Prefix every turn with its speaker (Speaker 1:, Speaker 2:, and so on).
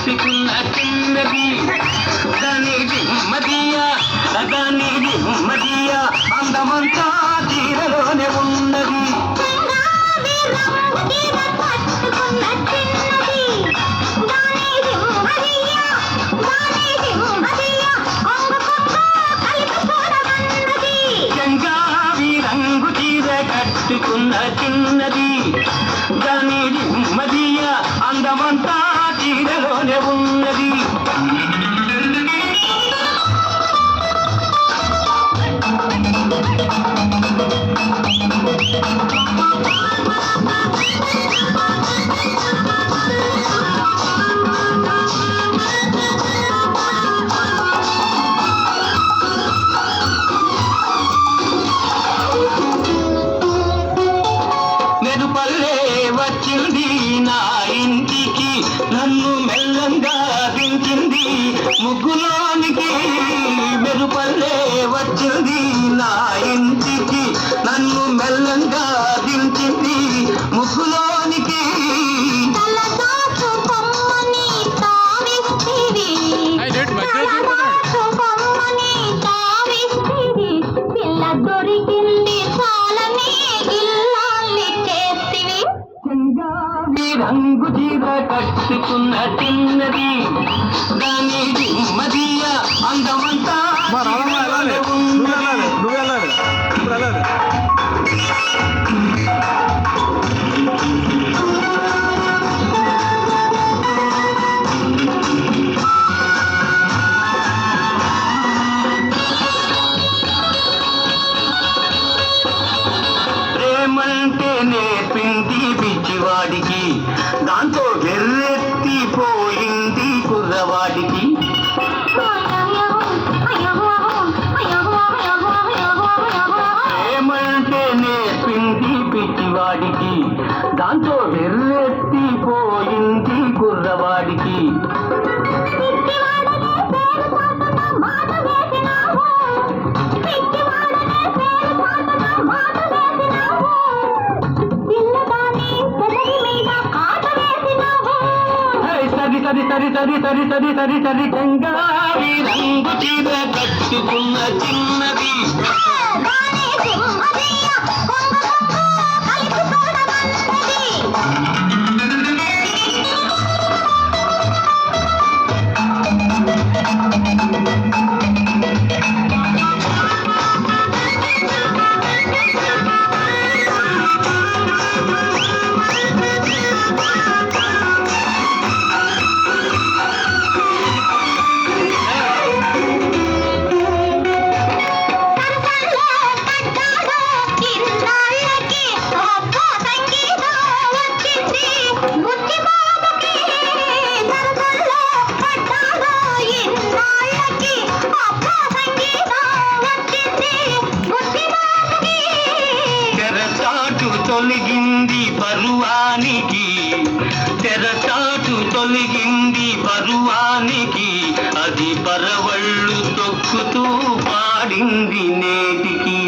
Speaker 1: కట్టుకున్న చిన్నది దానిది మదియ అందమంతా తీరలోనే ఉన్నది. చెంగావి రంగు చీర కట్టుకున్న చిన్నది దానిది మదియ అందమంతా తీరలోనే ఉన్నది. మెరుపల్లే వచ్చింది నా ఇంటికి నన్ను మెల్లంగా దించింది ముగ్గులోనికి. మెరుపల్లే వచ్చింది నా ఇంటికి నన్ను మెల్లంగా దించింది ముగ్గులోనికి. రంగు చీర కట్టుకున్న చిన్నది దానిది మదియ అందమంతా ప్రేమంటే నేర్పింది పిచ్చివాడికి దాంతో వెర్రెత్తిపోయింది కుర్రవాడికి. ప్రేమంటే నేర్పింది పిచ్చివాడికి దాంతో వెర్రెత్తిపోయింది కుర్రవాడికి. సరి చెంగావి రంగు చీర కట్టుకున్న చిన్నది తొలగింది పరువానికి తెరచాటు తొలగింది పరువానికి అది పరవళ్ళు తొక్కుతూ పాడింది నేటికి.